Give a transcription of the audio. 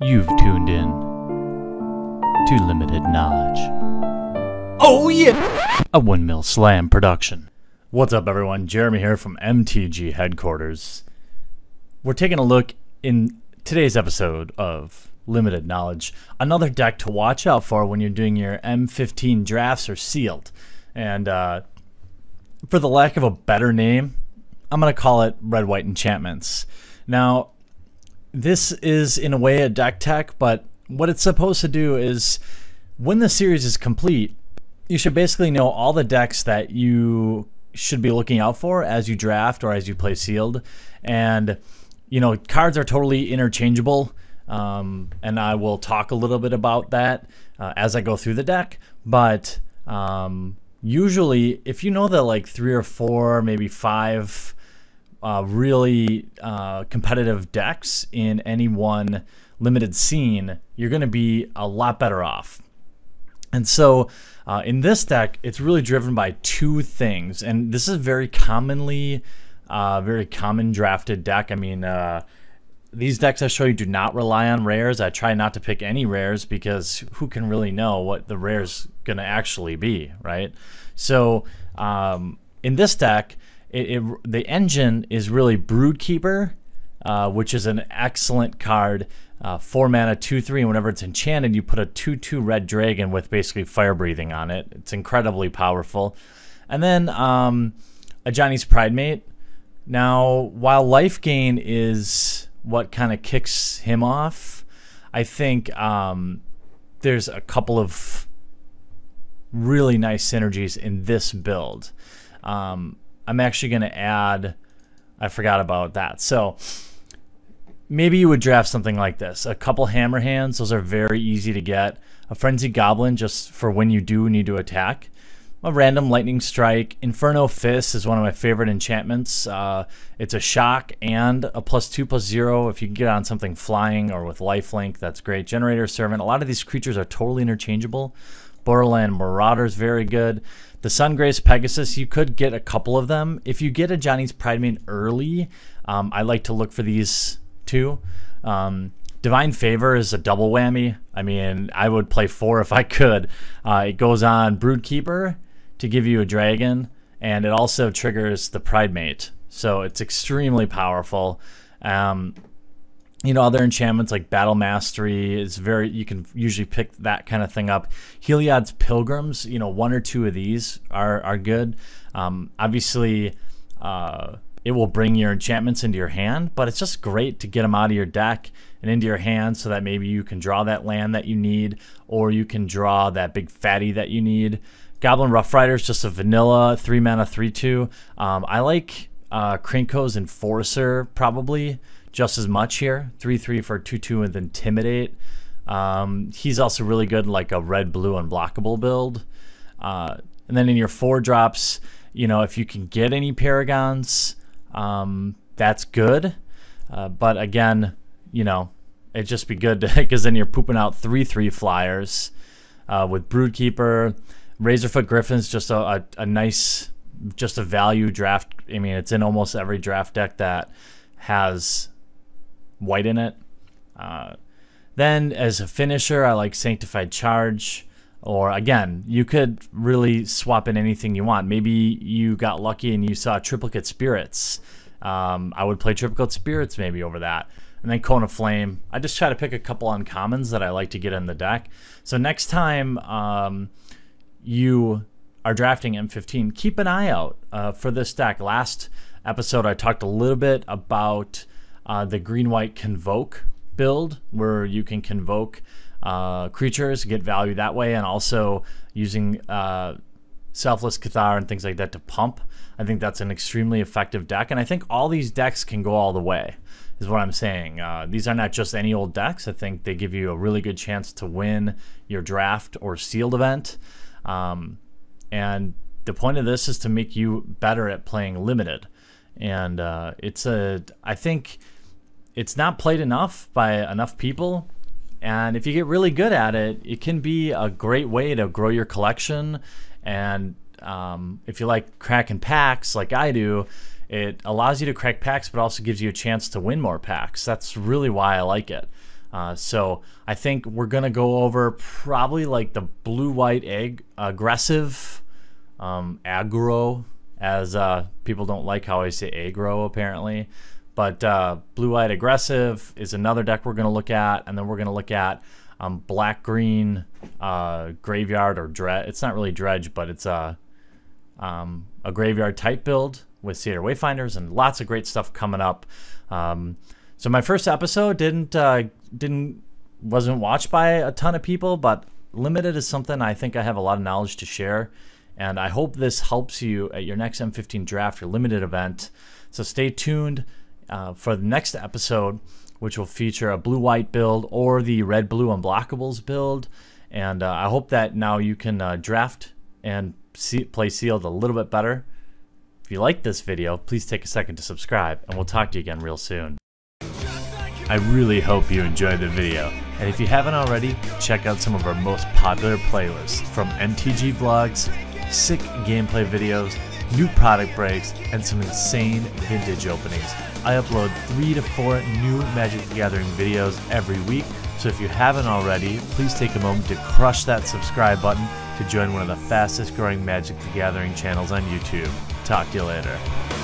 You've tuned in to Limited Knowledge. Oh yeah! A Windmill Slam production. What's up everyone, Jeremy here from MTG headquarters. We're taking a look in today's episode of Limited Knowledge, another deck to watch out for when you're doing your M15 drafts or sealed. And for the lack of a better name, I'm going to call it Red White Enchantments. Now, this is in a way a deck tech, but what it's supposed to do is when the series is complete, you should basically know all the decks that you should be looking out for as you draft or as you play sealed. And, you know, cards are totally interchangeable, and I will talk a little bit about that as I go through the deck. But usually, if you know the like 3 or 4, maybe 5 really competitive decks in any one limited scene, you're going to be a lot better off. And so in this deck, it's really driven by 2 things, and this is very commonly very common drafted deck. I mean, these decks I show you do not rely on rares. I try not to pick any rares because who can really know what the rare's going to actually be, right? So in this deck, the engine is really Broodkeeper, which is an excellent card. 4 mana, 2/3, and whenever it's enchanted, you put a 2/2 red dragon with basically fire breathing on it. It's incredibly powerful. And then Ajani's Pridemate. Now, while life gain is what kind of kicks him off, I think there's a couple of really nice synergies in this build. I'm actually going to add, I forgot about that. So maybe you would draft something like this. A couple Hammer Hands, those are very easy to get. A Frenzied Goblin, just for when you do need to attack. A random Lightning Strike. Inferno Fist is one of my favorite enchantments. It's a shock and a +2/+0. If you can get on something flying or with lifelink, that's great. Generator Servant. A lot of these creatures are totally interchangeable. Borderland Marauder is very good. The Sungrace Pegasus, you could get a couple of them. If you get a Johnny's Pridemate early, I like to look for these too. Divine Favor is a double whammy. I mean, I would play 4 if I could. It goes on Broodkeeper to give you a dragon, and it also triggers the Pridemate. So it's extremely powerful. You know, other enchantments like Battle Mastery is very, you can usually pick that kind of thing up. Heliod's Pilgrims, you know, 1 or 2 of these are good. Obviously, it will bring your enchantments into your hand, but it's just great to get them out of your deck and into your hand so that maybe you can draw that land that you need, or you can draw that big fatty that you need. Goblin Rough Rider is just a vanilla 3 mana 3/2. I like Krenko's Enforcer probably just as much here. 3/3 for 2/2 with Intimidate. He's also really good like a red-blue unblockable build. And then in your 4 drops, you know, if you can get any Paragons, that's good. But again, you know, it'd just be good because then you're pooping out 3/3 flyers with Broodkeeper. Razorfoot Griffin's just a nice, just a value draft. I mean, it's in almost every draft deck that has white in it. Then as a finisher, I like Sanctified Charge. Or again, you could really swap in anything you want. Maybe you got lucky and you saw Triplicate Spirits. I would play Triplicate Spirits maybe over that. And then Cone of Flame. I just try to pick a couple uncommons that I like to get in the deck. So next time you are drafting M15, keep an eye out for this deck. Last episode, I talked a little bit about the green-white Convoke build, where you can convoke creatures, get value that way, and also using Selfless Cathar and things like that to pump. I think that's an extremely effective deck, and I think all these decks can go all the way, is what I'm saying. These are not just any old decks. I think they give you a really good chance to win your draft or sealed event. And the point of this is to make you better at playing limited. And I think it's not played enough by enough people. And if you get really good at it, it can be a great way to grow your collection. And if you like cracking packs like I do, it allows you to crack packs, but also gives you a chance to win more packs. That's really why I like it. So I think we're going to go over probably like the blue-white aggressive, aggro, as people don't like how I say aggro apparently. But blue-white aggressive is another deck we're going to look at, and then we're going to look at black-green graveyard or dredge. It's not really dredge, but it's a graveyard type build with Seer Wayfinders and lots of great stuff coming up. So my first episode wasn't watched by a ton of people, but limited is something I think I have a lot of knowledge to share, and I hope this helps you at your next M15 draft or limited event. So stay tuned for the next episode, which will feature a blue-white build or the red-blue unblockables build, and I hope that now you can draft and play sealed a little bit better. If you like this video, please take a second to subscribe, and we'll talk to you again real soon. I really hope you enjoyed the video, and if you haven't already, check out some of our most popular playlists, from MTG vlogs, sick gameplay videos, new product breaks, and some insane vintage openings. I upload 3 to 4 new Magic the Gathering videos every week, so if you haven't already, please take a moment to crush that subscribe button to join one of the fastest growing Magic the Gathering channels on YouTube. Talk to you later.